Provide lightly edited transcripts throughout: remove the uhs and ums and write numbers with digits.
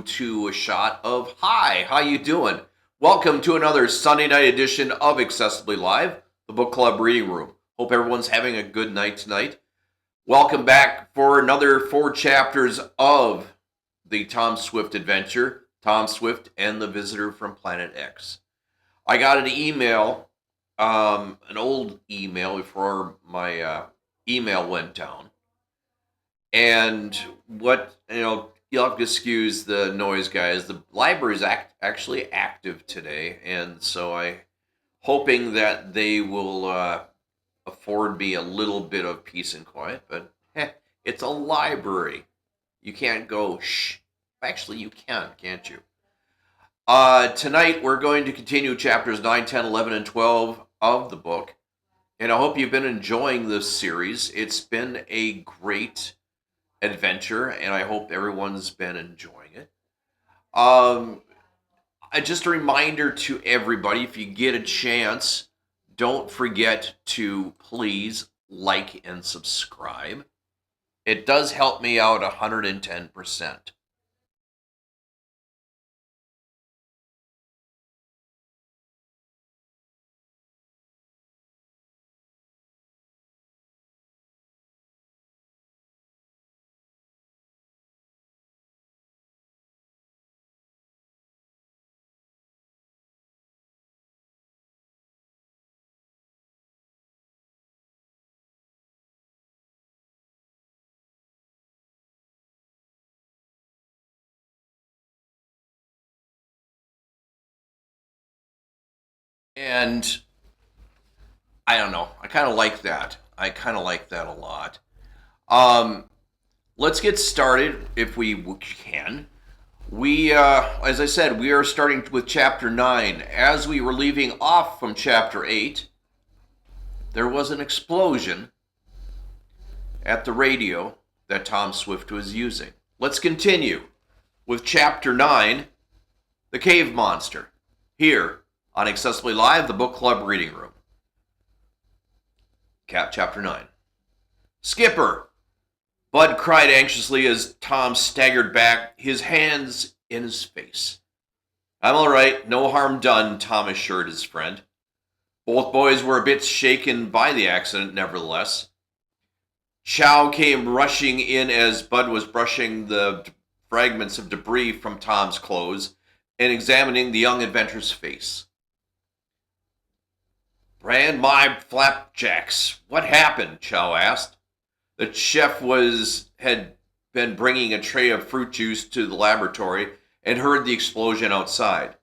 to a shot of hi, how you doing? Welcome to another Sunday night edition of Accessibly Live, the book club reading room. Hope everyone's having a good night tonight. Welcome back for another 4 chapters of the Tom Swift adventure, Tom Swift and the Visitor from Planet X. I got an email, an old email before my email went down. And you'll have to excuse the noise, guys. The library is actually active today, and so I'm hoping that they will afford me a little bit of peace and quiet. But it's a library. You can't go shh. Actually, you can, can't you? Tonight, we're going to continue chapters 9, 10, 11, and 12 of the book. And I hope you've been enjoying this series. It's been a great adventure, and I hope everyone's been enjoying it. Just a reminder to everybody, if you get a chance, don't forget to please like and subscribe. It does help me out 110%. And I don't know. I kind of like that. I kind of like that a lot. Let's get started if we can. As I said, we are starting with chapter 9. As we were leaving off from chapter 8, there was an explosion at the radio that Tom Swift was using. Let's continue with chapter 9, The Cave Monster, here on Accessibly Live, the book club reading room. Chapter 9. Skipper! Bud cried anxiously as Tom staggered back, his hands in his face. I'm all right, no harm done, Tom assured his friend. Both boys were a bit shaken by the accident, nevertheless. Chow came rushing in as Bud was brushing the fragments of debris from Tom's clothes and examining the young inventor's face. Brand my flapjacks. What happened? Chow asked. The chef had been bringing a tray of fruit juice to the laboratory and heard the explosion outside.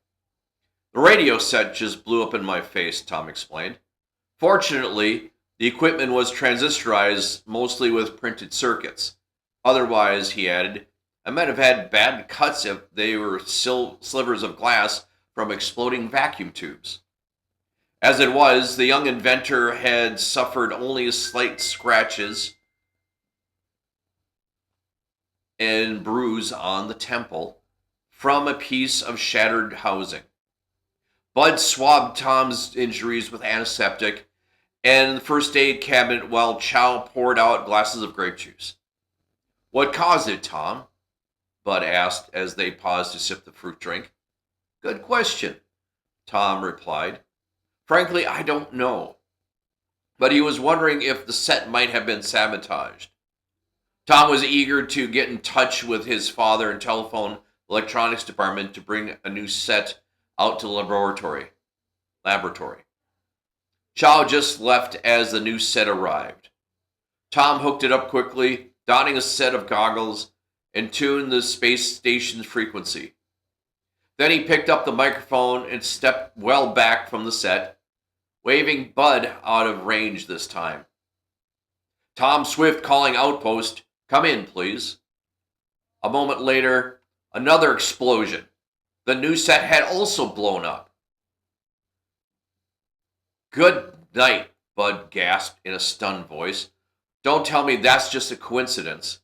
The radio set just blew up in my face, Tom explained. Fortunately, the equipment was transistorized mostly with printed circuits. Otherwise, he added, I might have had bad cuts if they were slivers of glass from exploding vacuum tubes. As it was, the young inventor had suffered only slight scratches and bruise on the temple from a piece of shattered housing. Bud swabbed Tom's injuries with antiseptic and the first aid cabinet while Chow poured out glasses of grape juice. What caused it, Tom? Bud asked as they paused to sip the fruit drink. Good question, Tom replied. Frankly, I don't know. But he was wondering if the set might have been sabotaged. Tom was eager to get in touch with his father and telephone the electronics department to bring a new set out to the laboratory. Chow just left as the new set arrived. Tom hooked it up quickly, donning a set of goggles, and tuned the space station's frequency. Then he picked up the microphone and stepped well back from the set, waving Bud out of range this time. Tom Swift calling outpost, come in, please. A moment later, another explosion. The new set had also blown up. Good night, Bud gasped in a stunned voice. Don't tell me that's just a coincidence.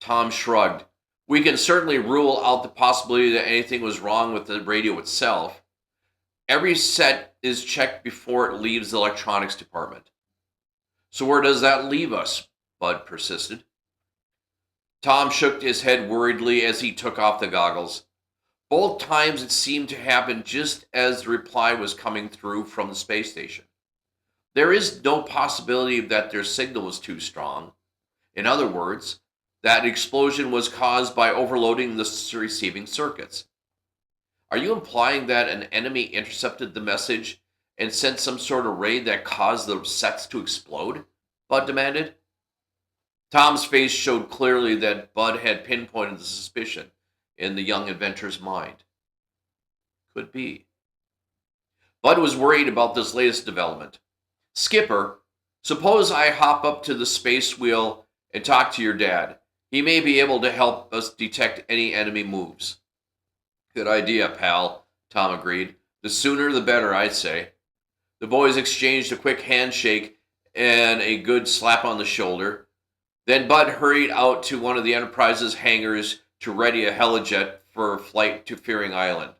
Tom shrugged. We can certainly rule out the possibility that anything was wrong with the radio itself. Every set is checked before it leaves the electronics department. So where does that leave us? Bud persisted. Tom shook his head worriedly as he took off the goggles. Both times it seemed to happen just as the reply was coming through from the space station. There is no possibility that their signal was too strong. In other words, that explosion was caused by overloading the receiving circuits. Are you implying that an enemy intercepted the message and sent some sort of raid that caused the sets to explode? Bud demanded. Tom's face showed clearly that Bud had pinpointed the suspicion in the young inventor's mind. Could be. Bud was worried about this latest development. Skipper, suppose I hop up to the space wheel and talk to your dad. He may be able to help us detect any enemy moves. Good idea, pal, Tom agreed. The sooner the better, I'd say. The boys exchanged a quick handshake and a good slap on the shoulder. Then Bud hurried out to one of the Enterprise's hangars to ready a helijet for flight to Fearing Island.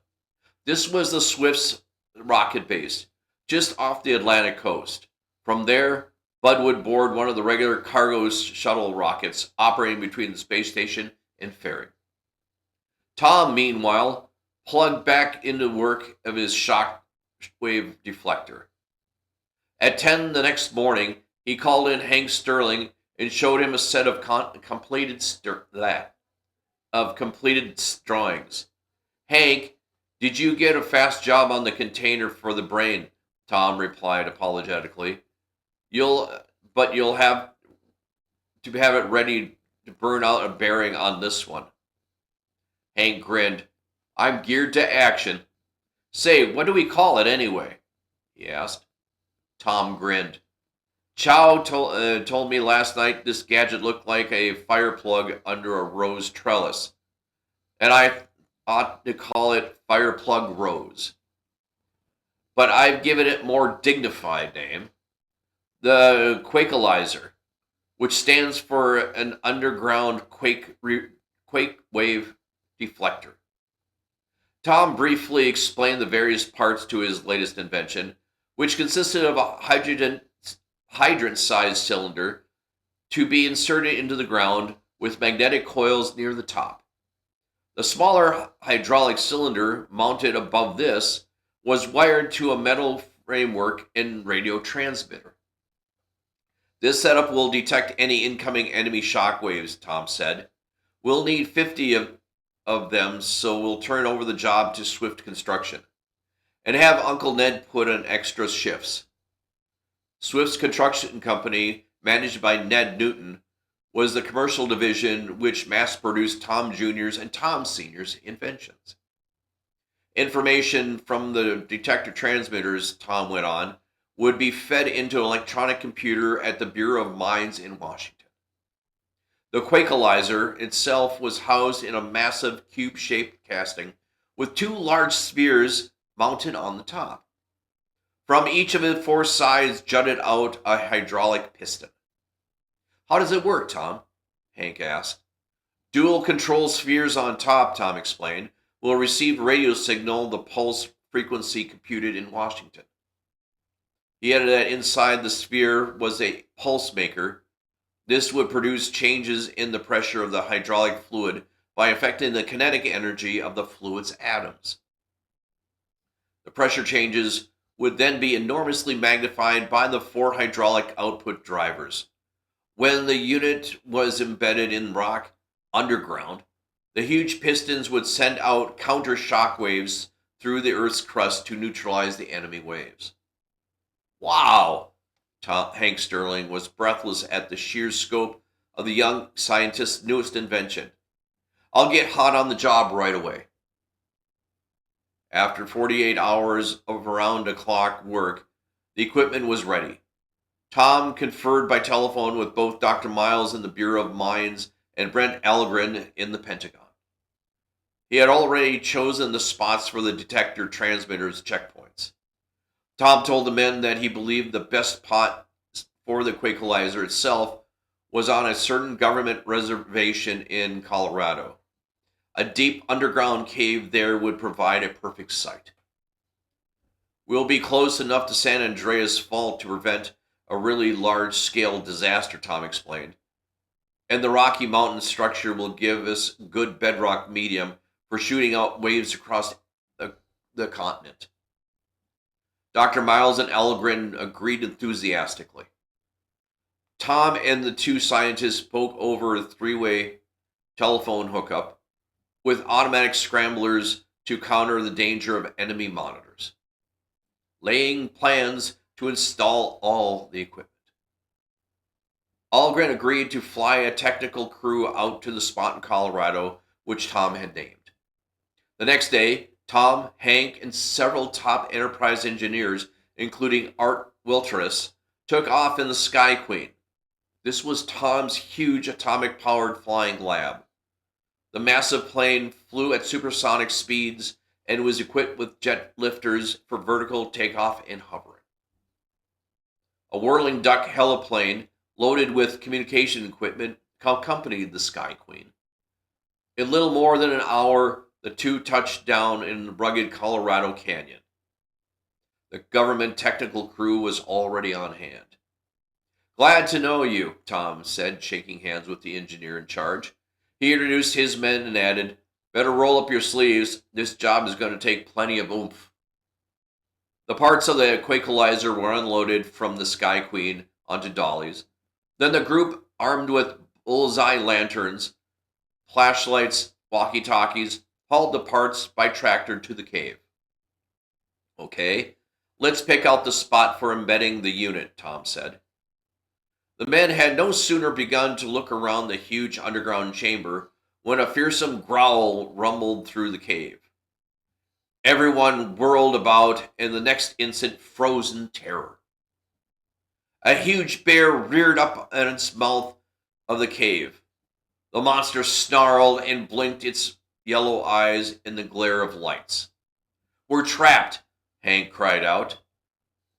This was the Swift's rocket base, just off the Atlantic coast. From there, Bud would board one of the regular cargo shuttle rockets operating between the space station and Fearing. Tom, meanwhile, plugged back into work of his shockwave deflector. At 10 the next morning, he called in Hank Sterling and showed him a set of completed drawings. Hank, did you get a fast job on the container for the brain? Tom replied apologetically. You'll have to have it ready to burn out a bearing on this one. Hank grinned. I'm geared to action. Say, what do we call it anyway? He asked. Tom grinned. Chow told me last night this gadget looked like a fire plug under a rose trellis, and I ought to call it Fire Plug Rose. But I've given it more dignified name, the Quakealizer, which stands for an underground quake wave deflector. Tom briefly explained the various parts to his latest invention, which consisted of a hydrant-sized cylinder to be inserted into the ground with magnetic coils near the top. The smaller hydraulic cylinder mounted above this was wired to a metal framework and radio transmitter. This setup will detect any incoming enemy shock waves, Tom said. We'll need 50 of them, so we'll turn over the job to Swift Construction and have Uncle Ned put in extra shifts. Swift's construction company, managed by Ned Newton, was the commercial division which mass-produced Tom Jr.'s and Tom Sr.'s inventions. Information from the detector transmitters, Tom went on, would be fed into an electronic computer at the Bureau of Mines in Washington. The Quakealizer itself was housed in a massive cube-shaped casting with two large spheres mounted on the top. From each of its four sides jutted out a hydraulic piston. How does it work, Tom? Hank asked. Dual control spheres on top, Tom explained, will receive radio signal the pulse frequency computed in Washington. He added that inside the sphere was a pulse maker. This would produce changes in the pressure of the hydraulic fluid by affecting the kinetic energy of the fluid's atoms. The pressure changes would then be enormously magnified by the four hydraulic output drivers. When the unit was embedded in rock underground, the huge pistons would send out counter shock waves through the Earth's crust to neutralize the enemy waves. Wow! Hank Sterling was breathless at the sheer scope of the young scientist's newest invention. I'll get hot on the job right away. After 48 hours of around-the-clock work, the equipment was ready. Tom conferred by telephone with both Dr. Miles in the Bureau of Mines and Brent Algren in the Pentagon. He had already chosen the spots for the detector transmitters checkpoints. Tom told the men that he believed the best spot for the Quakealizer itself was on a certain government reservation in Colorado. A deep underground cave there would provide a perfect site. We'll be close enough to San Andreas Fault to prevent a really large-scale disaster, Tom explained. and the Rocky Mountain structure will give us good bedrock medium for shooting out waves across the continent. Dr. Miles and Algren agreed enthusiastically. Tom and the two scientists spoke over a three-way telephone hookup with automatic scramblers to counter the danger of enemy monitors, laying plans to install all the equipment. Algren agreed to fly a technical crew out to the spot in Colorado, which Tom had named. The next day, Tom, Hank, and several top Enterprise engineers, including Art Wilteris, took off in the Sky Queen. This was Tom's huge atomic-powered flying lab. The massive plane flew at supersonic speeds and was equipped with jet lifters for vertical takeoff and hovering. A whirling duck heliplane loaded with communication equipment accompanied the Sky Queen. In little more than an hour, the two touched down in the rugged Colorado Canyon. The government technical crew was already on hand. "Glad to know you," Tom said, shaking hands with the engineer in charge. He introduced his men and added, "Better roll up your sleeves. This job is going to take plenty of oomph." The parts of the Quakelizer were unloaded from the Sky Queen onto dollies. Then the group, armed with bullseye lanterns, flashlights, walkie-talkies, hauled the parts by tractor to the cave. "Okay, let's pick out the spot for embedding the unit," Tom said. The men had no sooner begun to look around the huge underground chamber when a fearsome growl rumbled through the cave. Everyone whirled about, and the next instant froze in terror. A huge bear reared up in its mouth of the cave. The monster snarled and blinked its yellow eyes in the glare of lights. "We're trapped," Hank cried out.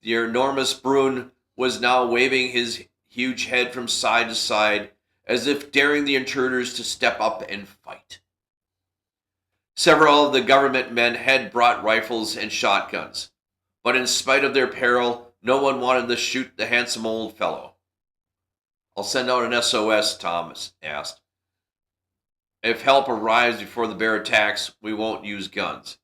The enormous Bruin was now waving his huge head from side to side, as if daring the intruders to step up and fight. Several of the government men had brought rifles and shotguns, but in spite of their peril, no one wanted to shoot the handsome old fellow. "I'll send out an SOS," Thomas asked. "If help arrives before the bear attacks, we won't use guns."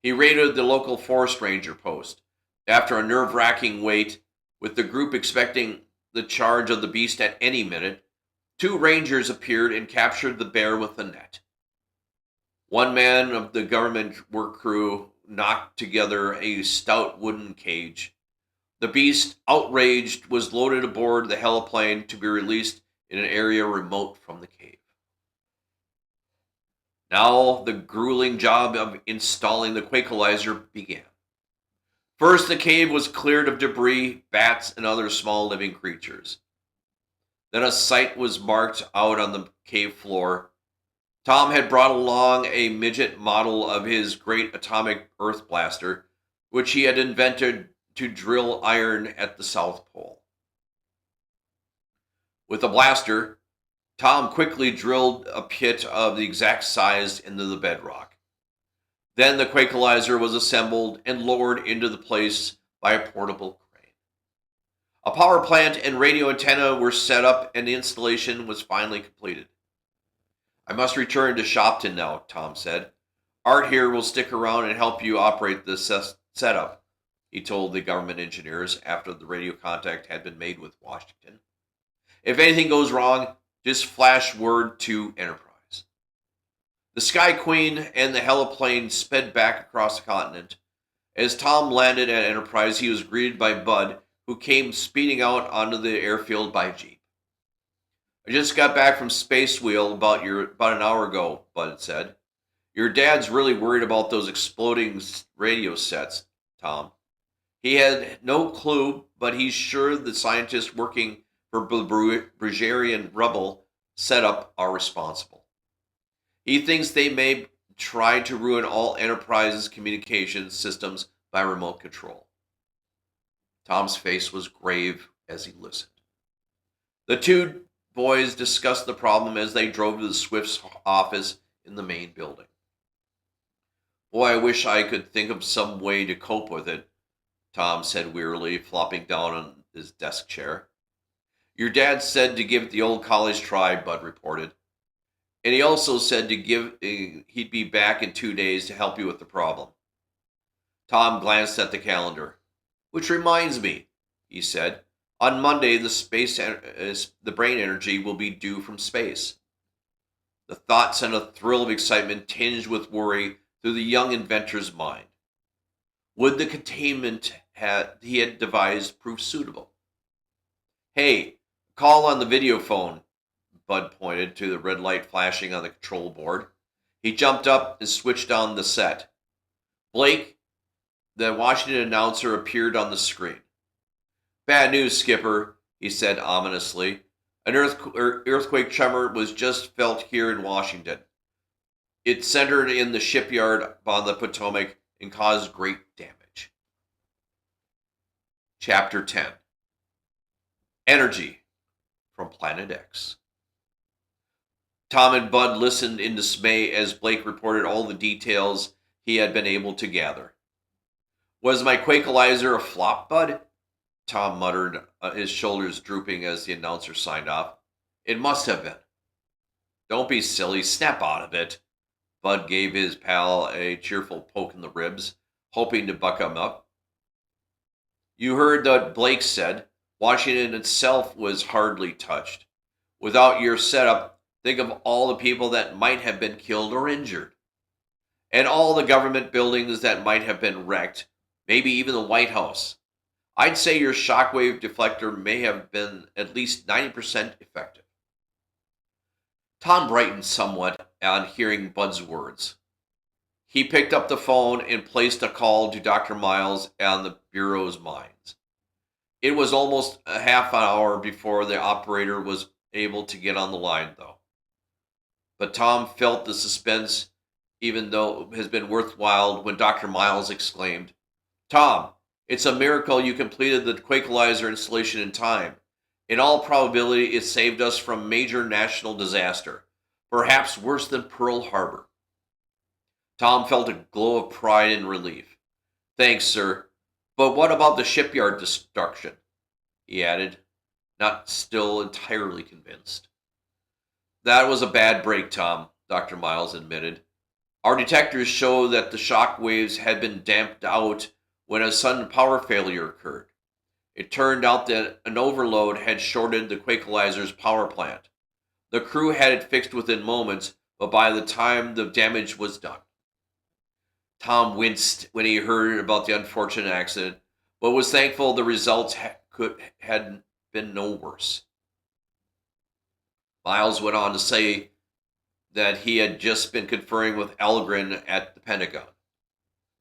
He raided the local forest ranger post. After a nerve-wracking wait, with the group expecting the charge of the beast at any minute, two rangers appeared and captured the bear with a net. One man of the government work crew knocked together a stout wooden cage. The beast, outraged, was loaded aboard the heliplane to be released in an area remote from the cave. Now the grueling job of installing the Quakelizer began. First, the cave was cleared of debris, bats, and other small living creatures. Then a site was marked out on the cave floor. Tom had brought along a midget model of his great atomic earth blaster, which he had invented to drill iron at the South Pole. With the blaster, Tom quickly drilled a pit of the exact size into the bedrock. Then the Quakelizer was assembled and lowered into the place by a portable crane. A power plant and radio antenna were set up, and the installation was finally completed. "I must return to Shopton now," Tom said. "Art here will stick around and help you operate the setup," he told the government engineers after the radio contact had been made with Washington. "If anything goes wrong, just flash word to Enterprise." The Sky Queen and the heliplane sped back across the continent. As Tom landed at Enterprise, he was greeted by Bud, who came speeding out onto the airfield by jeep. "I just got back from Space Wheel about an hour ago," Bud said. "Your dad's really worried about those exploding radio sets, Tom. He had no clue, but he's sure the scientists working for the Brugerian Rebel setup are responsible. He thinks they may try to ruin all Enterprise's communications systems by remote control." Tom's face was grave as he listened. The two boys discussed the problem as they drove to the Swifts' office in the main building. "Boy, I wish I could think of some way to cope with it," Tom said wearily, flopping down on his desk chair. Your dad said to give it the old college try, Bud reported. And he also said he'd be back in 2 days to help you with the problem. Tom glanced at the calendar. Which reminds me, he said, on Monday the brain energy will be due from space. The thought sent a thrill of excitement tinged with worry through the young inventor's mind. Would the containment he had devised prove suitable? Hey, call on the video phone, Bud pointed to the red light flashing on the control board. He jumped up and switched on the set. Blake, the Washington announcer, appeared on the screen. Bad news, Skipper, he said ominously. An earthquake tremor was just felt here in Washington. It centered in the shipyard on the Potomac and caused great damage. Chapter 10. Energy from Planet X. Tom and Bud listened in dismay as Blake reported all the details he had been able to gather. Was my Quakelizer a flop, Bud? Tom muttered, his shoulders drooping as the announcer signed off. It must have been. Don't be silly, snap out of it. Bud gave his pal a cheerful poke in the ribs, hoping to buck him up. You heard what Blake said. Washington itself was hardly touched. Without your setup, think of all the people that might have been killed or injured. And all the government buildings that might have been wrecked, maybe even the White House. I'd say your shockwave deflector may have been at least 90% effective. Tom brightened somewhat on hearing Bud's words. He picked up the phone and placed a call to Dr. Miles on the Bureau's minds. It was almost a half an hour before the operator was able to get on the line, though. But Tom felt the suspense, even though it has been worthwhile, when Dr. Miles exclaimed, Tom, it's a miracle you completed the Quakelizer installation in time. In all probability, it saved us from major national disaster, perhaps worse than Pearl Harbor. Tom felt a glow of pride and relief. Thanks, sir. But what about the shipyard destruction? He added, not still entirely convinced. That was a bad break, Tom, Dr. Miles admitted. Our detectors show that the shock waves had been damped out when a sudden power failure occurred. It turned out that an overload had shorted the Quakelizer's power plant. The crew had it fixed within moments, but by the time the damage was done. Tom winced when he heard about the unfortunate accident, but was thankful the results had been no worse. Miles went on to say that he had just been conferring with Algren at the Pentagon.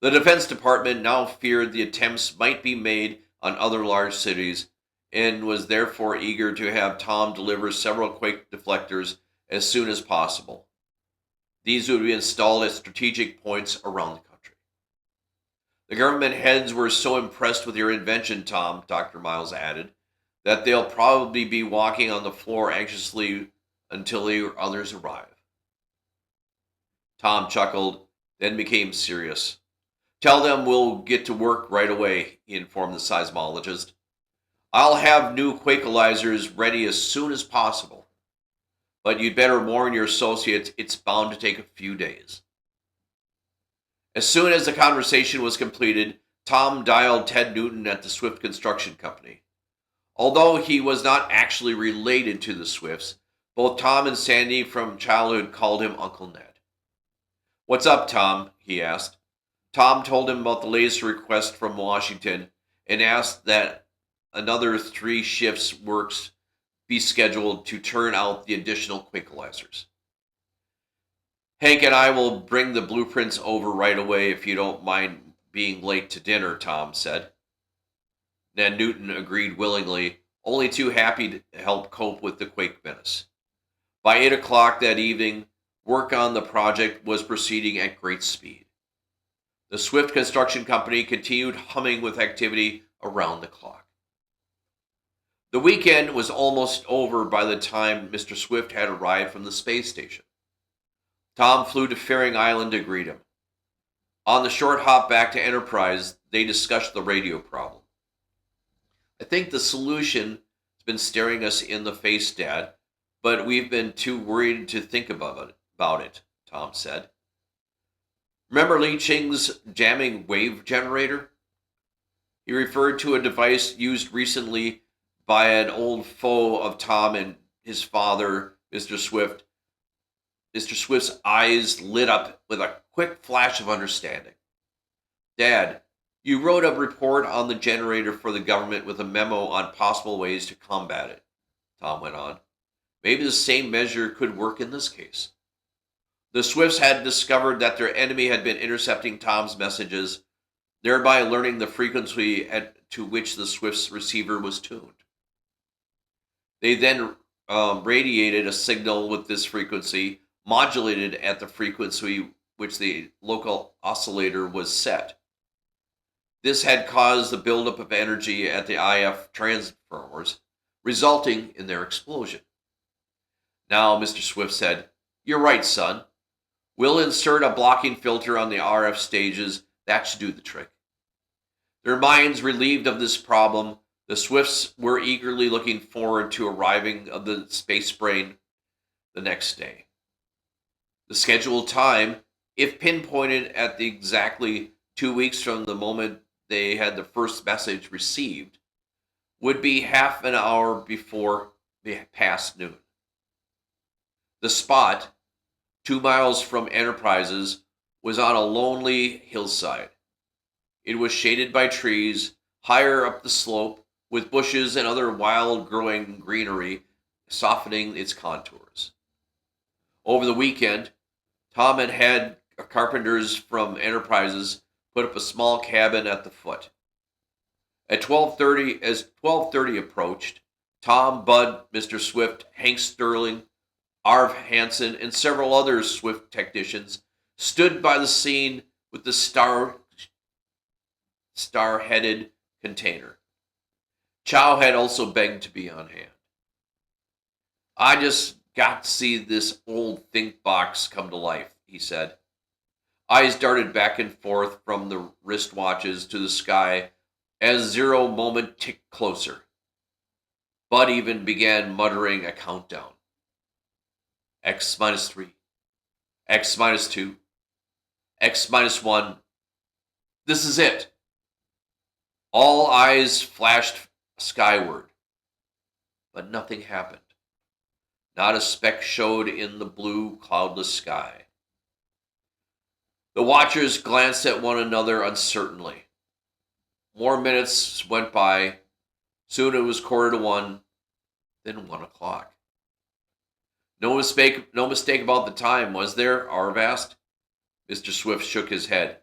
The Defense Department now feared the attempts might be made on other large cities and was therefore eager to have Tom deliver several quake deflectors as soon as possible. These would be installed at strategic points around the country. The government heads were so impressed with your invention, Tom, Dr. Miles added, that they'll probably be walking on the floor anxiously until the others arrive. Tom chuckled, then became serious. Tell them we'll get to work right away, he informed the seismologist. I'll have new Quakelizers ready as soon as possible. But you'd better warn your associates it's bound to take a few days. As soon as the conversation was completed, Tom dialed Ted Newton at the Swift Construction Company. Although he was not actually related to the Swifts, both Tom and Sandy from childhood called him Uncle Ned. What's up, Tom? He asked. Tom told him about the latest request from Washington and asked that another 3 shifts works be scheduled to turn out the additional Quakelizers. Hank and I will bring the blueprints over right away if you don't mind being late to dinner, Tom said. Ned Newton agreed willingly, only too happy to help cope with the quake menace. By 8 o'clock that evening, work on the project was proceeding at great speed. The Swift Construction Company continued humming with activity around the clock. The weekend was almost over by the time Mr. Swift had arrived from the space station. Tom flew to Fairing Island to greet him. On the short hop back to Enterprise, they discussed the radio problem. I think the solution is been staring us in the face, Dad, but we've been too worried to think about it, Tom said. Remember Li Ching's jamming wave generator? He referred to a device used recently by an old foe of Tom and his father, Mr. Swift. Mr. Swift's eyes lit up with a quick flash of understanding. Dad, you wrote a report on the generator for the government with a memo on possible ways to combat it, Tom went on. Maybe the same measure could work in this case. The Swifts had discovered that their enemy had been intercepting Tom's messages, thereby learning the frequency to which the Swift's receiver was tuned. They then radiated a signal with this frequency, modulated at the frequency which the local oscillator was set. This had caused the buildup of energy at the IF transformers, resulting in their explosion. Now, Mr. Swift said, "You're right, son. We'll insert a blocking filter on the RF stages. That should do the trick." Their minds relieved of this problem, the Swifts were eagerly looking forward to arriving of the space brain the next day. The scheduled time, if pinpointed at the exactly 2 weeks from the moment they had the first message received, would be half an hour before past noon. The spot, 2 miles from Enterprises, was on a lonely hillside. It was shaded by trees higher up the slope, with bushes and other wild-growing greenery softening its contours. Over the weekend, Tom had carpenters from Enterprises put up a small cabin at the foot. As 12:30 approached, Tom, Bud, Mr. Swift, Hank Sterling, Arv Hansen, and several other Swift technicians stood by the scene with the star-headed container. Chow had also begged to be on hand. "I just got to see this old think box come to life," he said. Eyes darted back and forth from the wristwatches to the sky as 0 moment ticked closer. Bud even began muttering a countdown. X minus 3, X minus 2, X minus 1. This is it. All eyes flashed skyward, but nothing happened. Not a speck showed in the blue, cloudless sky. The watchers glanced at one another uncertainly. More minutes went by. Soon it was 1:15, then 1:00. No mistake about the time, was there?" Arv asked. Mr. Swift shook his head.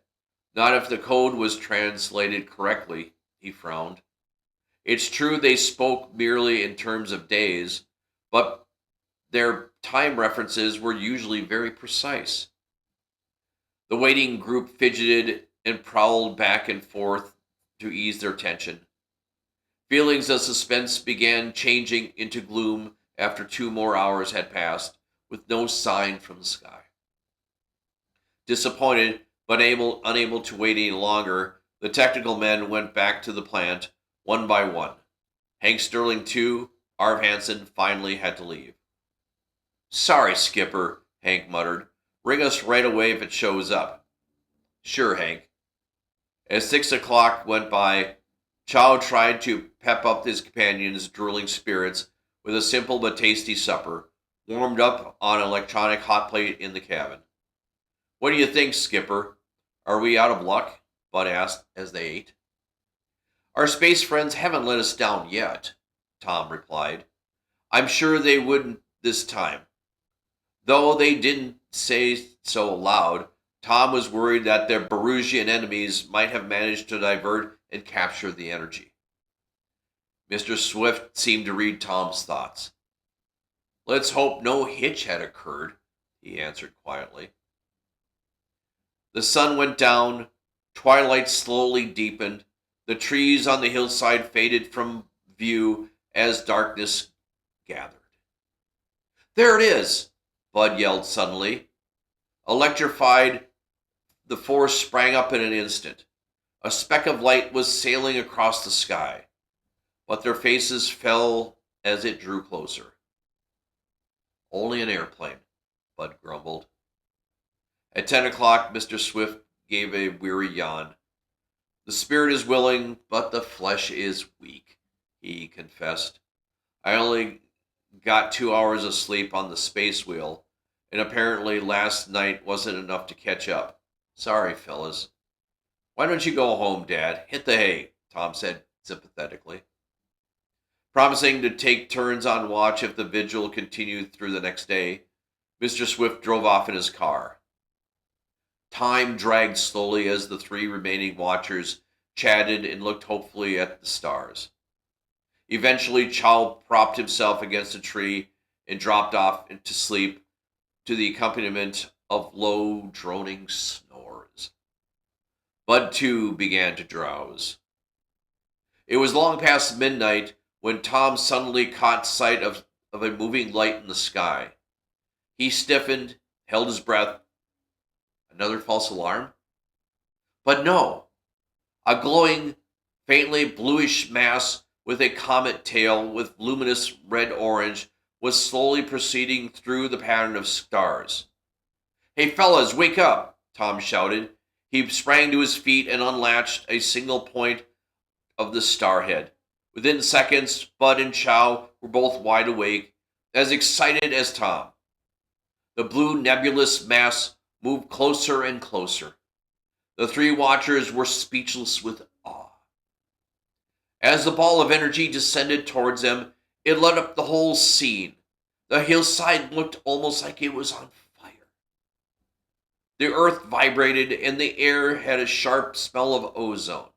"Not if the code was translated correctly," he frowned. "It's true they spoke merely in terms of days, but their time references were usually very precise." The waiting group fidgeted and prowled back and forth to ease their tension. Feelings of suspense began changing into gloom after 2 more hours had passed, with no sign from the sky. Disappointed, but unable to wait any longer, the technical men went back to the plant, one by one. Hank Sterling, too, Arv Hansen, finally had to leave. "Sorry, Skipper," Hank muttered. "Ring us right away if it shows up." "Sure, Hank." As 6:00 went by, Chow tried to pep up his companion's drooling spirits with a simple but tasty supper, warmed up on an electronic hot plate in the cabin. "What do you think, Skipper? Are we out of luck?" Bud asked as they ate. "Our space friends haven't let us down yet," Tom replied. "I'm sure they wouldn't this time." Though they didn't say so aloud, Tom was worried that their Barusian enemies might have managed to divert and capture the energy. Mr. Swift seemed to read Tom's thoughts. "Let's hope no hitch had occurred," he answered quietly. The sun went down, twilight slowly deepened, the trees on the hillside faded from view as darkness gathered. "There it is!" Bud yelled suddenly. Electrified, the force sprang up in an instant. A speck of light was sailing across the sky, but their faces fell as it drew closer. Only an airplane, Bud grumbled. At 10 o'clock, Mr. Swift gave a weary yawn. The spirit is willing, but the flesh is weak, he confessed. I only got 2 hours of sleep on the space wheel, and apparently last night wasn't enough to catch up. Sorry, fellas. Why don't you go home, Dad? Hit the hay, Tom said sympathetically. Promising to take turns on watch if the vigil continued through the next day, Mr. Swift drove off in his car. Time dragged slowly as the three remaining watchers chatted and looked hopefully at the stars. Eventually, Chow propped himself against a tree and dropped off into sleep to the accompaniment of low, droning snores. Bud, too, began to drowse. It was long past midnight when Tom suddenly caught sight of a moving light in the sky. He stiffened, held his breath. Another false alarm? But no. A glowing, faintly bluish mass with a comet tail with luminous red-orange was slowly proceeding through the pattern of stars. Hey, fellas, wake up, Tom shouted. He sprang to his feet and unlatched a single point of the starhead. Within seconds, Bud and Chow were both wide awake, as excited as Tom. The blue nebulous mass moved closer and closer. The three watchers were speechless with awe. As the ball of energy descended towards them, it lit up the whole scene. The hillside looked almost like it was on fire. The earth vibrated, and the air had a sharp smell of ozone.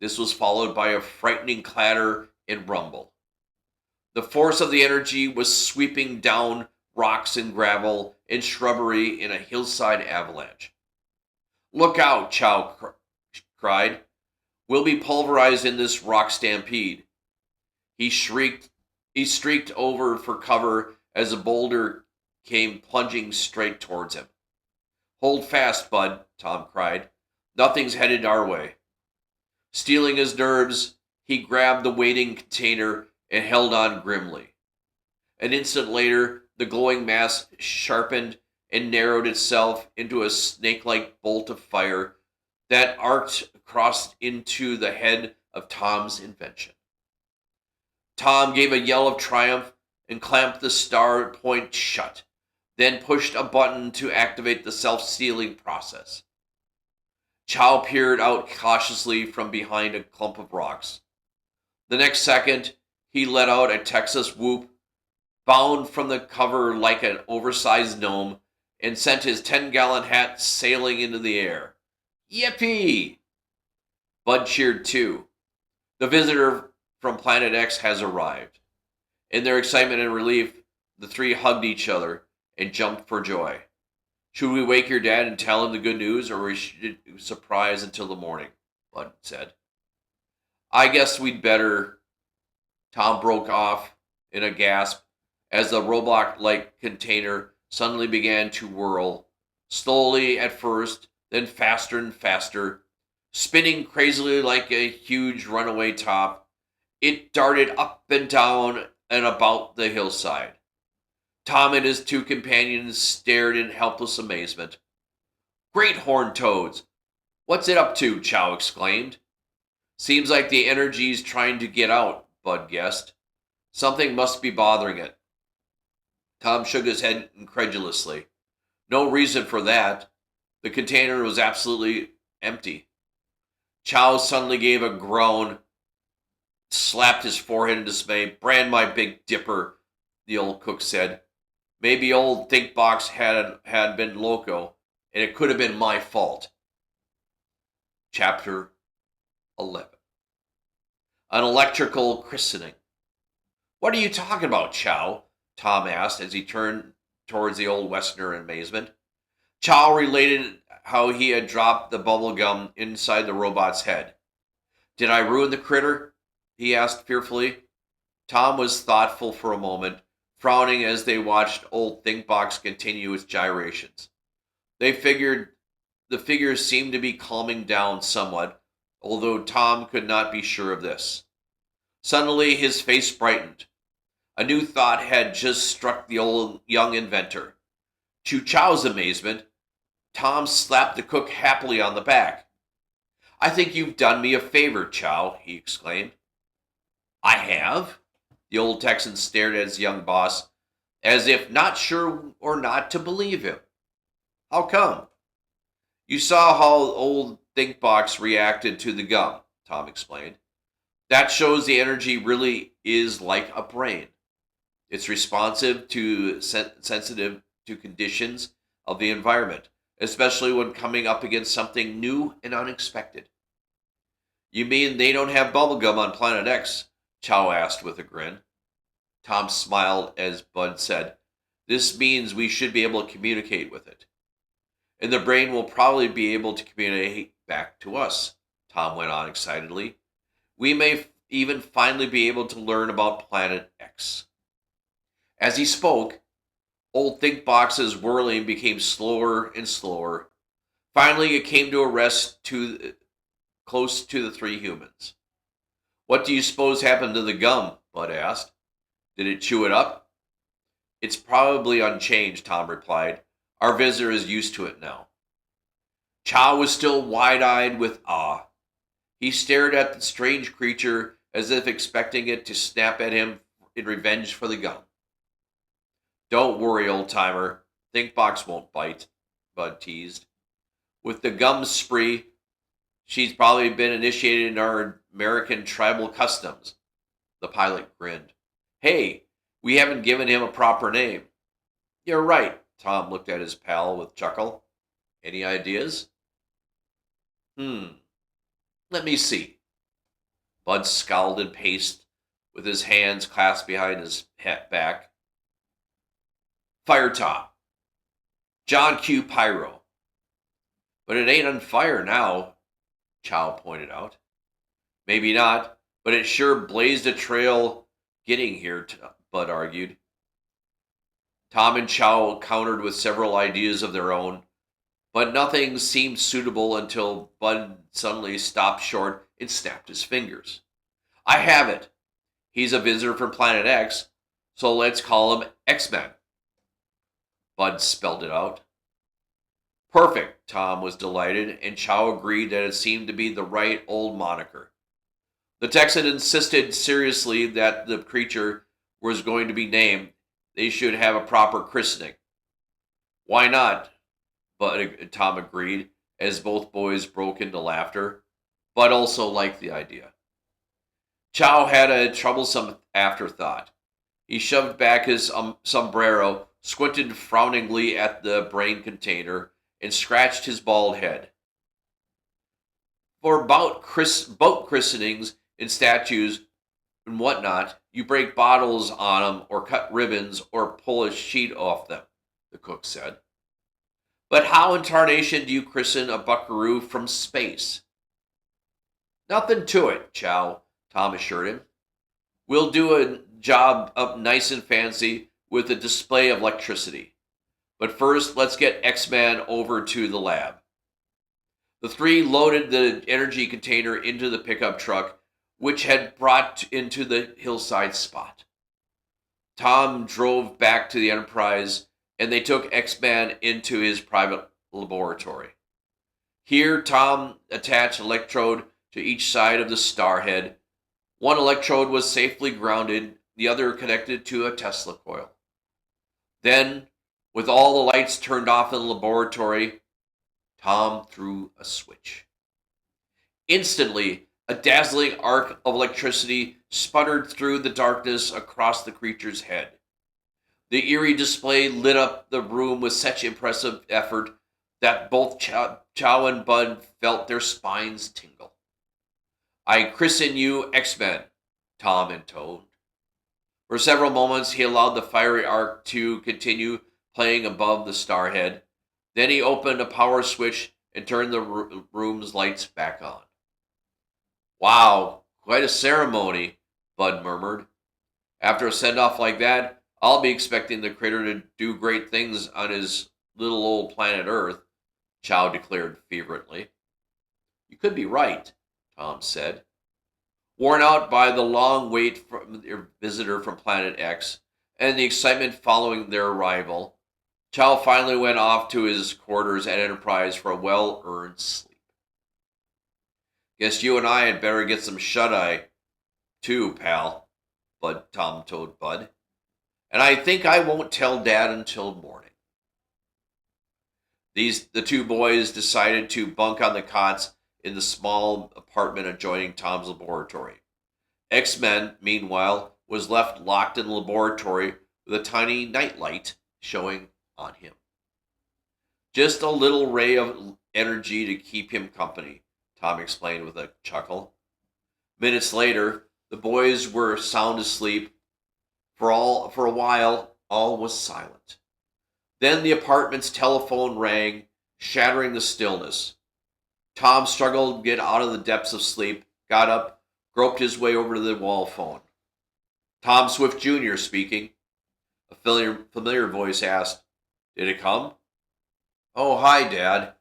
This was followed by a frightening clatter and rumble. The force of the energy was sweeping down rocks and gravel and shrubbery in a hillside avalanche. Look out, Chow cried. We'll be pulverized in this rock stampede. He streaked over for cover as a boulder came plunging straight towards him. Hold fast, Bud, Tom cried. Nothing's headed our way. Steeling his nerves, he grabbed the waiting container and held on grimly. An instant later, the glowing mass sharpened and narrowed itself into a snake-like bolt of fire that arced across into the head of Tom's invention. Tom gave a yell of triumph and clamped the star point shut, then pushed a button to activate the self-sealing process. Chow peered out cautiously from behind a clump of rocks. The next second, he let out a Texas whoop, bound from the cover like an oversized gnome, and sent his 10-gallon hat sailing into the air. Yippee! Bud cheered too. The visitor from Planet X has arrived. In their excitement and relief, the three hugged each other and jumped for joy. Should we wake your dad and tell him the good news, or we should surprise until the morning? Bud said. I guess we'd better. Tom broke off in a gasp as the robot-like container suddenly began to whirl, slowly at first, then faster and faster. Spinning crazily like a huge runaway top, it darted up and down and about the hillside. Tom and his two companions stared in helpless amazement. Great horned toads! What's it up to? Chow exclaimed. Seems like the energy's trying to get out, Bud guessed. Something must be bothering it. Tom shook his head incredulously. No reason for that. The container was absolutely empty. Chow suddenly gave a groan, slapped his forehead in dismay. Brand my Big Dipper, the old cook said. Maybe old Thinkbox had been loco, and it could have been my fault. Chapter 11. An electrical christening. What are you talking about, Chow? Tom asked as he turned towards the old Westerner in amazement. Chow related how he had dropped the bubble gum inside the robot's head. Did I ruin the critter? He asked fearfully. Tom was thoughtful for a moment, frowning as they watched old Thinkbox continue its gyrations. The figures seemed to be calming down somewhat, although Tom could not be sure of this. Suddenly his face brightened. A new thought had just struck the old young inventor. To Chow's amazement, Tom slapped the cook happily on the back. "I think you've done me a favor, Chow," he exclaimed. "I have?" The old Texan stared at his young boss, as if not sure or not to believe him. "How come?" "You saw how old Thinkbox reacted to the gum," Tom explained. "That shows the energy really is like a brain. It's responsive to sensitive to conditions of the environment, especially when coming up against something new and unexpected." "You mean they don't have bubblegum on Planet X?" Chow asked with a grin. Tom smiled as Bud said, "This means we should be able to communicate with it. And the brain will probably be able to communicate back to us," Tom went on excitedly. "We may even finally be able to learn about Planet X." As he spoke, old Thinkbox's whirling became slower and slower. Finally, it came to a rest close to the three humans. "What do you suppose happened to the gum?" Bud asked. "Did it chew it up?" "It's probably unchanged," Tom replied. "Our visitor is used to it now." Chow was still wide-eyed with awe. He stared at the strange creature as if expecting it to snap at him in revenge for the gum. "Don't worry, old-timer. Thinkbox won't bite," Bud teased. "With the gum spree, she's probably been initiated in our American tribal customs." The pilot grinned. "Hey, we haven't given him a proper name." "You're right." Tom looked at his pal with a chuckle. "Any ideas?" Let me see." Bud scowled and paced with his hands clasped behind his back. "Fire top. John Q. Pyro." "But it ain't on fire now," Chow pointed out. "Maybe not, but it sure blazed a trail getting here," Bud argued. Tom and Chow countered with several ideas of their own, but nothing seemed suitable until Bud suddenly stopped short and snapped his fingers. "I have it. He's a visitor from Planet X, so let's call him X-Men." Bud spelled it out. "Perfect." Tom was delighted, and Chow agreed that it seemed to be the right old moniker. The Texan insisted seriously that the creature was going to be named. They should have a proper christening. "Why not?" Tom agreed, as both boys broke into laughter. Bud also liked the idea. Chow had a troublesome afterthought. He shoved back his sombrero, squinted frowningly at the brain container, and scratched his bald head. "For boat christenings and statues and whatnot, you break bottles on them or cut ribbons or pull a sheet off them," the cook said. "But how in tarnation do you christen a buckaroo from space?" "Nothing to it, Chow," Tom assured him. "We'll do a job up nice and fancy with a display of electricity. But first, let's get X-Man over to the lab." The three loaded the energy container into the pickup truck, which had brought into the hillside spot. Tom drove back to the Enterprise, and they took X-Man into his private laboratory. Here, Tom attached an electrode to each side of the starhead. One electrode was safely grounded, the other connected to a Tesla coil. Then, with all the lights turned off in the laboratory, Tom threw a switch. Instantly, a dazzling arc of electricity sputtered through the darkness across the creature's head. The eerie display lit up the room with such impressive effort that both Chow and Bud felt their spines tingle. "I christen you X-Men," Tom intoned. For several moments, he allowed the fiery arc to continue playing above the starhead. Then he opened a power switch and turned the room's lights back on. "Wow, quite a ceremony," Bud murmured. "After a send-off like that, I'll be expecting the critter to do great things on his little old planet Earth," Chow declared fervently. "You could be right," Tom said. Worn out by the long wait from their visitor from Planet X and the excitement following their arrival, Chow finally went off to his quarters at Enterprise for a well earned sleep. Guess you and I had better get some shut eye, too, pal, Tom told Bud. And I think I won't tell Dad until morning. The two boys decided to bunk on the cots in the small apartment adjoining Tom's laboratory. X-Men, meanwhile, was left locked in the laboratory with a tiny nightlight showing on him. Just a little ray of energy to keep him company, Tom explained with a chuckle. Minutes later, the boys were sound asleep. For a while, all was silent. Then the apartment's telephone rang, shattering the stillness. Tom struggled to get out of the depths of sleep, got up, groped his way over to the wall phone. Tom Swift Jr. speaking. A familiar voice asked, "Did it come?" "Oh, hi, Dad,"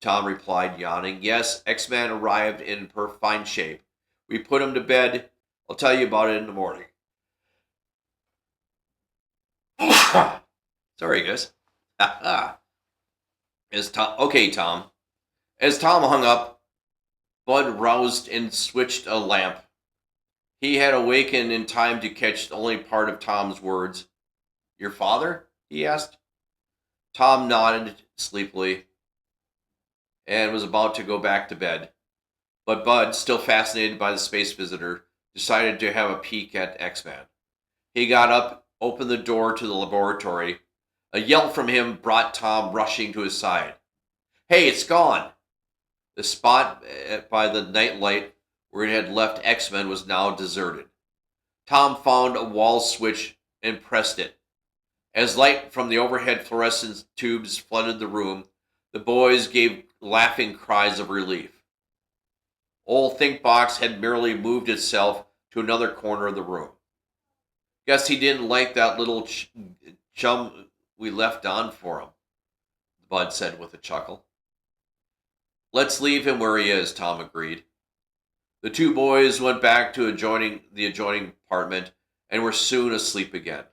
Tom replied, yawning. "Yes, X-Man arrived in fine shape. We put him to bed. I'll tell you about it in the morning." Sorry, guys. Okay, Tom. As Tom hung up, Bud roused and switched a lamp. He had awakened in time to catch only part of Tom's words. "Your father?" he asked. Tom nodded sleepily and was about to go back to bed. But Bud, still fascinated by the space visitor, decided to have a peek at X-Man. He got up, opened the door to the laboratory. A yell from him brought Tom rushing to his side. "Hey, it's gone!" The spot by the nightlight where it had left X-Men was now deserted. Tom found a wall switch and pressed it. As light from the overhead fluorescent tubes flooded the room, the boys gave laughing cries of relief. Old Thinkbox had merely moved itself to another corner of the room. "Guess he didn't like that little chum we left on for him," Bud said with a chuckle. "Let's leave him where he is," Tom agreed. The two boys went back to the adjoining apartment and were soon asleep again.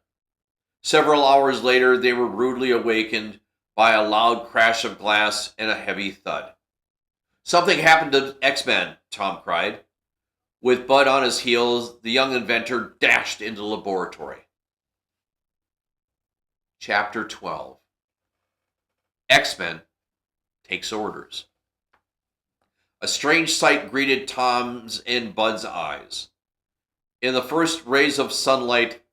Several hours later, they were rudely awakened by a loud crash of glass and a heavy thud. "Something happened to X-Men," Tom cried. With Bud on his heels, the young inventor dashed into the laboratory. Chapter 12. X-Men takes orders. A strange sight greeted Tom's and Bud's eyes. In the first rays of sunlight,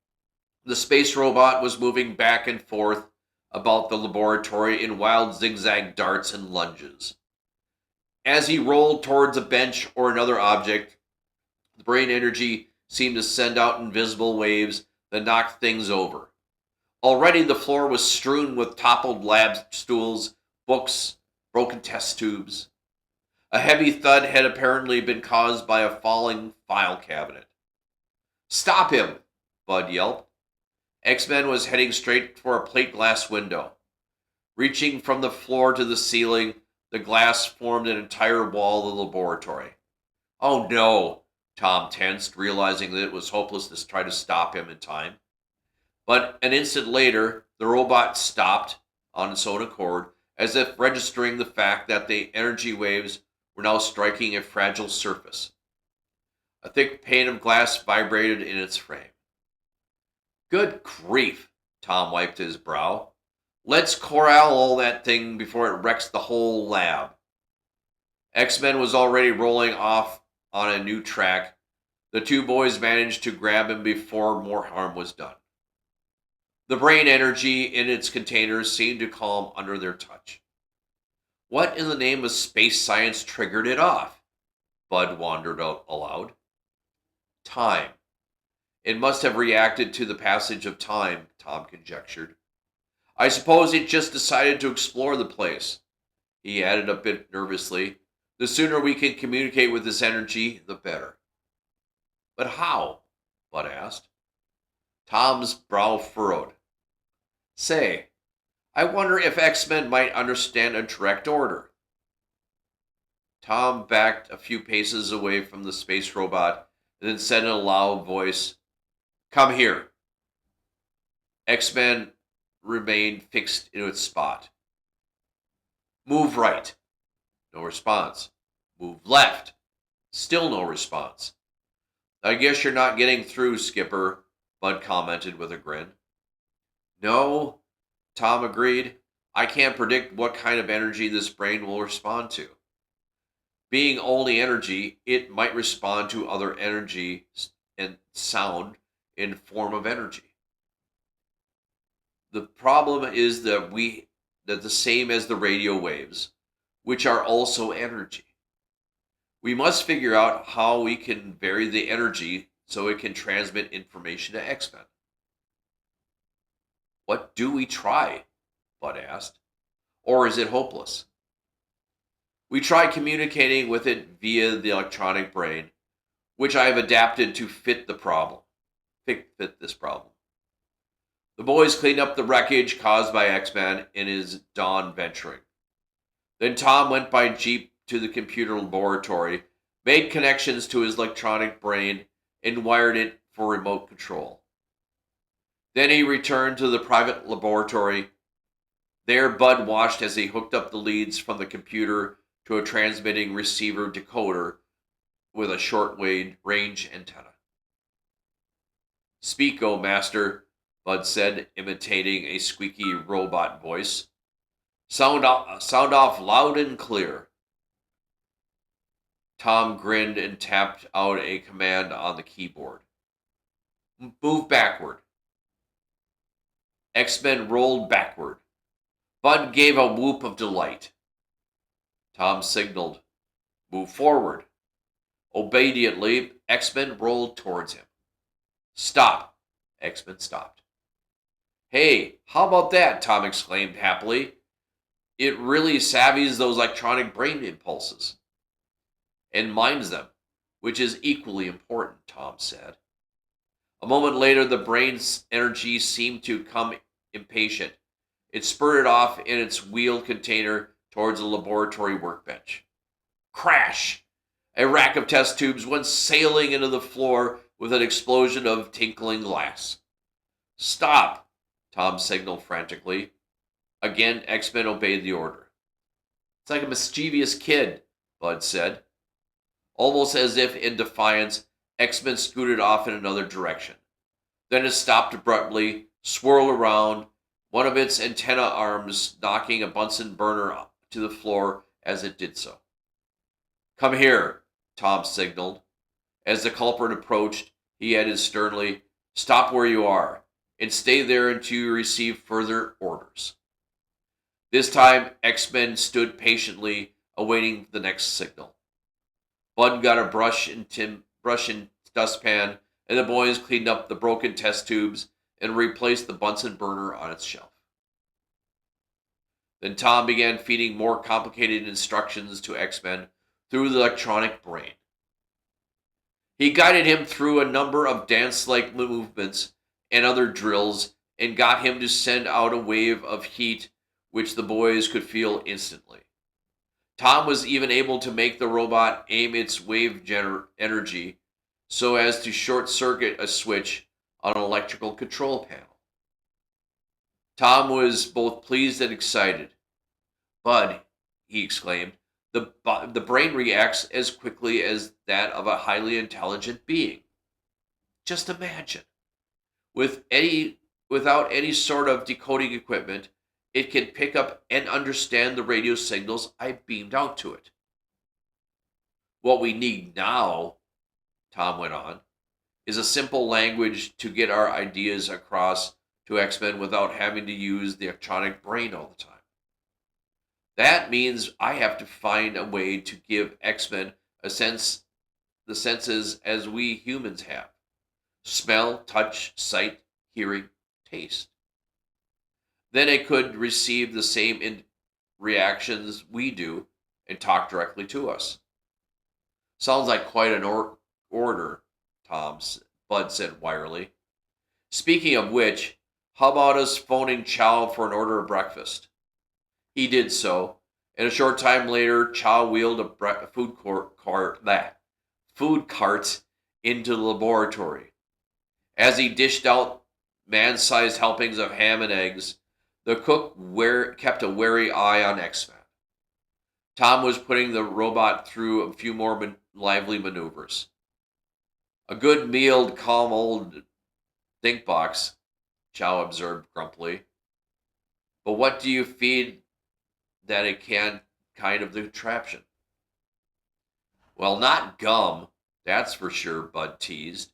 the space robot was moving back and forth about the laboratory in wild zigzag darts and lunges. As he rolled towards a bench or another object, the brain energy seemed to send out invisible waves that knocked things over. Already the floor was strewn with toppled lab stools, books, broken test tubes. A heavy thud had apparently been caused by a falling file cabinet. "Stop him!" Bud yelped. X-Men was heading straight for a plate glass window. Reaching from the floor to the ceiling, the glass formed an entire wall of the laboratory. "Oh no!" Tom tensed, realizing that it was hopeless to try to stop him in time. But an instant later, the robot stopped on its own accord, as if registering the fact that the energy waves were now striking a fragile surface. A thick pane of glass vibrated in its frame. "Good grief!" Tom wiped his brow. "Let's corral all that thing before it wrecks the whole lab." X-Men was already rolling off on a new track. The two boys managed to grab him before more harm was done. The brain energy in its containers seemed to calm under their touch. What in the name of space science triggered it off? Bud wandered out aloud. Time. It must have reacted to the passage of time, Tom conjectured. "I suppose it just decided to explore the place," he added a bit nervously. "The sooner we can communicate with this energy, the better." "But how?" Bud asked. Tom's brow furrowed. "Say, I wonder if X-Men might understand a direct order." Tom backed a few paces away from the space robot and then said in a loud voice, "Come here." X-Men remained fixed in its spot. "Move right." No response. "Move left." Still no response. "I guess you're not getting through, Skipper," Bud commented with a grin. "No," Tom agreed. "I can't predict what kind of energy this brain will respond to. Being only energy, it might respond to other energy and sound in form of energy. The problem is that the same as the radio waves, which are also energy. We must figure out how we can vary the energy so it can transmit information to X-Men." "What do we try?" Bud asked. "Or is it hopeless?" "We try communicating with it via the electronic brain, which I have adapted to fit the problem. Fit this problem." The boys cleaned up the wreckage caused by X-Men in his dawn venturing. Then Tom went by jeep to the computer laboratory, made connections to his electronic brain, and wired it for remote control. Then he returned to the private laboratory. There, Bud watched as he hooked up the leads from the computer to a transmitting receiver decoder with a short-wave range antenna. "Speak, O Master," Bud said, imitating a squeaky robot voice. Sound off loud and clear." Tom grinned and tapped out a command on the keyboard. "Move backward." X-Men rolled backward. Bud gave a whoop of delight. Tom signaled, "Move forward." Obediently, X-Men rolled towards him. "Stop." X-Men stopped. "Hey, how about that?" Tom exclaimed happily. "It really savvies those electronic brain impulses." "And minds them, which is equally important," Tom said. A moment later, the brain's energy seemed to come impatient. It spurted off in its wheel container towards the laboratory workbench. Crash! A rack of test tubes went sailing into the floor with an explosion of tinkling glass. "Stop!" Tom signaled frantically. Again, X-Men obeyed the order. "It's like a mischievous kid," Bud said. Almost as if in defiance, X-Men scooted off in another direction. Then it stopped abruptly, swirled around, one of its antenna arms knocking a Bunsen burner to the floor as it did so. "Come here," Tom signaled. As the culprit approached, he added sternly, "Stop where you are, and stay there until you receive further orders." This time, X-Men stood patiently, awaiting the next signal. Bud got a brush and dustpan, and the boys cleaned up the broken test tubes and replaced the Bunsen burner on its shelf. Then Tom began feeding more complicated instructions to X-Men through the electronic brain. He guided him through a number of dance-like movements and other drills and got him to send out a wave of heat which the boys could feel instantly. Tom was even able to make the robot aim its wave energy so as to short-circuit a switch on an electrical control panel. Tom was both pleased and excited. "Bud," he exclaimed, the brain reacts as quickly as that of a highly intelligent being. Just imagine. Without any sort of decoding equipment, it can pick up and understand the radio signals I beamed out to it. What we need now," Tom went on, "is a simple language to get our ideas across to X-Men without having to use the electronic brain all the time. That means I have to find a way to give X-Men the senses as we humans have: smell, touch, sight, hearing, taste. Then it could receive the same reactions we do and talk directly to us." "Sounds like quite an order," Bud said wearily. "Speaking of which, how about us phoning Chow for an order of breakfast?" He did so, And a short time later, Chow wheeled a food cart into the laboratory. As he dished out man-sized helpings of ham and eggs, the cook kept a wary eye on X-Men. Tom was putting the robot through a few more lively maneuvers. A good mealed, calm old thinkbox, Chow observed grumpily. But what do you feed that it can kind of the contraption? Well, not gum, that's for sure, Bud teased.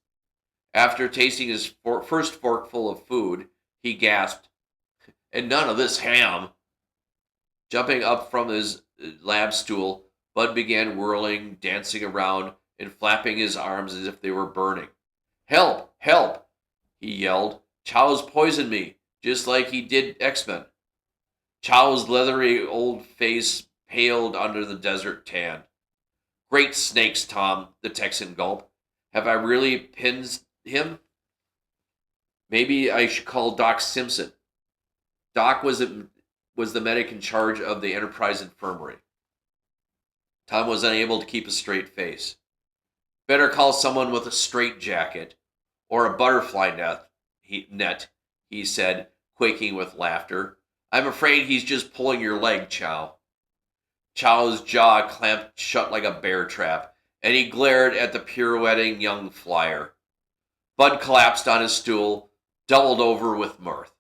After tasting his first forkful of food, he gasped, and none of this ham. Jumping up from his lab stool, Bud began whirling, dancing around, and flapping his arms as if they were burning. Help! Help! He yelled. Chow's poisoned me, just like he did X-Men. Chow's leathery old face paled under the desert tan. Great snakes, Tom, the Texan gulped. Have I really pinned him? Maybe I should call Doc Simpson. Doc was the medic in charge of the Enterprise infirmary. Tom was unable to keep a straight face. Better call someone with a straitjacket or a butterfly net, he said, quaking with laughter. I'm afraid he's just pulling your leg, Chow. Chow's jaw clamped shut like a bear trap, and he glared at the pirouetting young flyer. Bud collapsed on his stool, doubled over with mirth.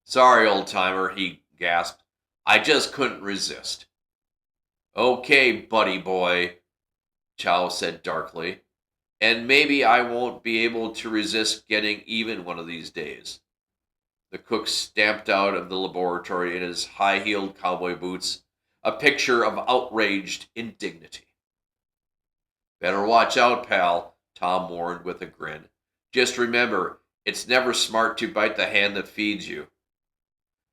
Sorry, old-timer, he gasped. I just couldn't resist. Okay, buddy boy, Chow said darkly, and maybe I won't be able to resist getting even one of these days. The cook stamped out of the laboratory in his high-heeled cowboy boots, a picture of outraged indignity. Better watch out, pal, Tom warned with a grin. Just remember, it's never smart to bite the hand that feeds you.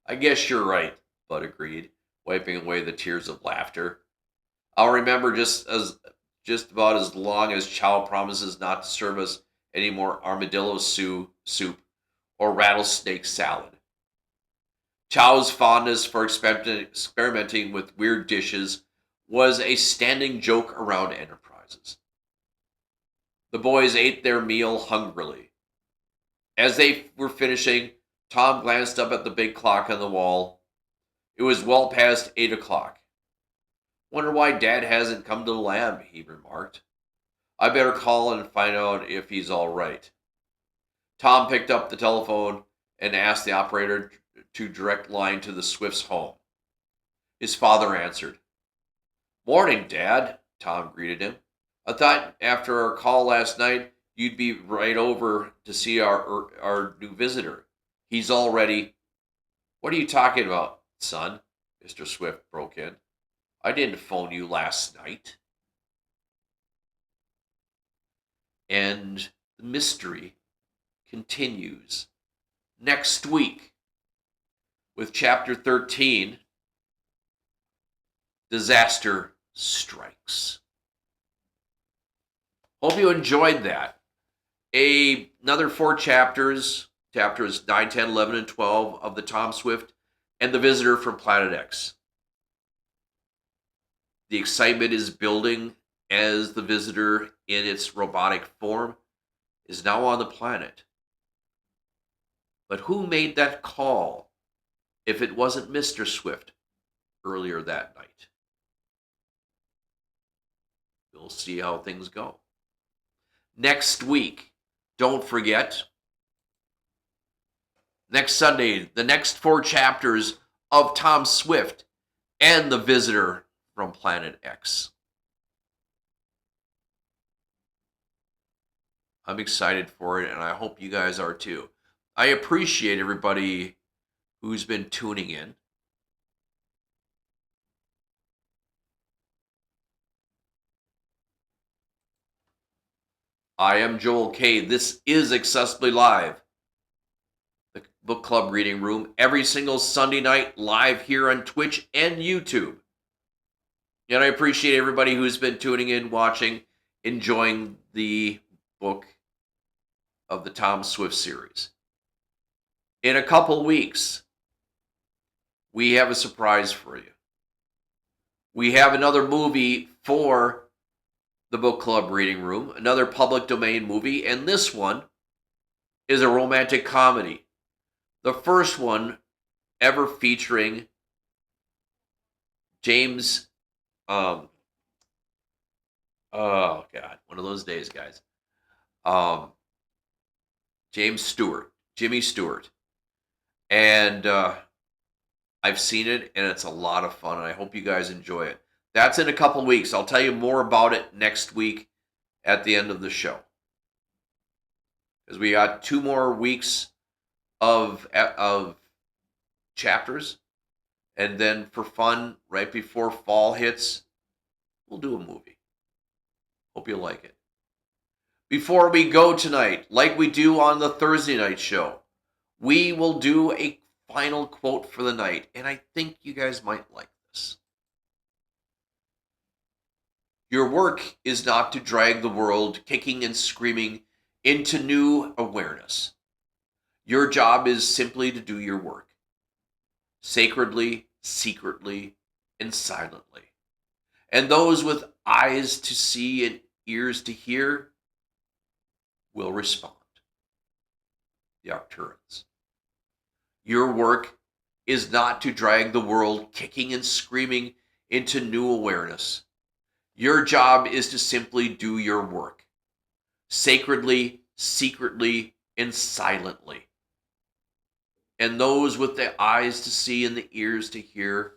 I guess you're right, Bud agreed, wiping away the tears of laughter. I'll remember just about as long as Chow promises not to serve us any more armadillo soup or rattlesnake salad. Chow's fondness for experimenting with weird dishes was a standing joke around Enterprises. The boys ate their meal hungrily. As they were finishing, Tom glanced up at the big clock on the wall. It was well past 8 o'clock. Wonder why Dad hasn't come to the lab, he remarked. I better call and find out if he's all right. Tom picked up the telephone and asked the operator to direct line to the Swifts' home. His father answered. Morning, Dad, Tom greeted him. I thought after our call last night you'd be right over to see our new visitor. He's all ready. What are you talking about, son? Mr. Swift broke in. I didn't phone you last night. And the mystery continues next week with Chapter 13, Disaster Strikes. Hope you enjoyed that. Another 4 chapters 9, 10, 11, and 12 of the Tom Swift and the Visitor from Planet X. The excitement is building as the visitor in its robotic form is now on the planet. But who made that call if it wasn't Mr. Swift earlier that night? We'll see how things go. Next week, don't forget, next Sunday, the next 4 chapters of Tom Swift and the Visitor from Planet X. I'm excited for it, and I hope you guys are too. I appreciate everybody who's been tuning in. I am Joel K. This is Accessibly Live, the book club reading room, every single Sunday night live here on Twitch and YouTube. And I appreciate everybody who's been tuning in, watching, enjoying the book of the Tom Swift series. In a couple weeks, we have a surprise for you. We have another movie for the book club reading room, another public domain movie, and this one is a romantic comedy. The first one ever featuring James, oh God, one of those days, guys. James Stewart, Jimmy Stewart. And I've seen it, and it's a lot of fun, and I hope you guys enjoy it. That's in a couple weeks. I'll tell you more about it next week at the end of the show. Because we got 2 more weeks of chapters, and then for fun, right before fall hits, we'll do a movie. Hope you like it. Before we go tonight, like we do on the Thursday night show, we will do a final quote for the night, and I think you guys might like this. Your work is not to drag the world kicking and screaming into new awareness. Your job is simply to do your work, sacredly, secretly, and silently. And those with eyes to see and ears to hear will respond. The Arcturians. Your work is not to drag the world kicking and screaming into new awareness. Your job is to simply do your work, sacredly, secretly, and silently. And those with the eyes to see and the ears to hear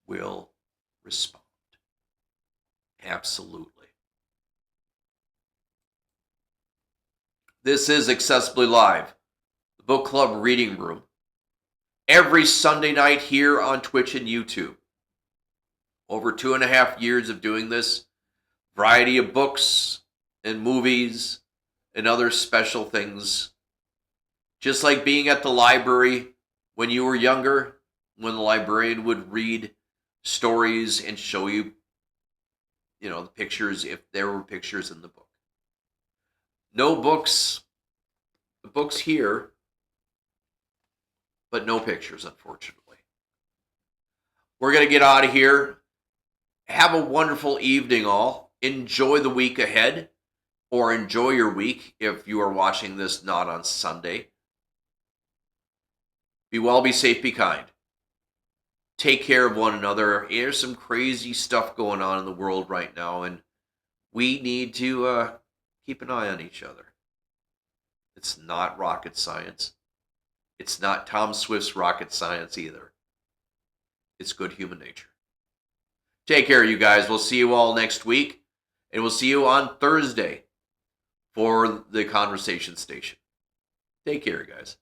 will respond. Absolutely. This is Accessibly Live, the book club reading room, every Sunday night here on Twitch and YouTube. Over 2.5 years of doing this, variety of books and movies and other special things. Just like being at the library when you were younger, when the librarian would read stories and show you, the pictures, if there were pictures in the book. No books, the books here, but no pictures, unfortunately. We're going to get out of here. Have a wonderful evening, all. Enjoy the week ahead, or enjoy your week if you are watching this not on Sunday. Be well, be safe, be kind. Take care of one another. There's some crazy stuff going on in the world right now, and we need to keep an eye on each other. It's not rocket science. It's not Tom Swift's rocket science either. It's good human nature. Take care, you guys. We'll see you all next week, and we'll see you on Thursday for the Conversation Station. Take care, guys.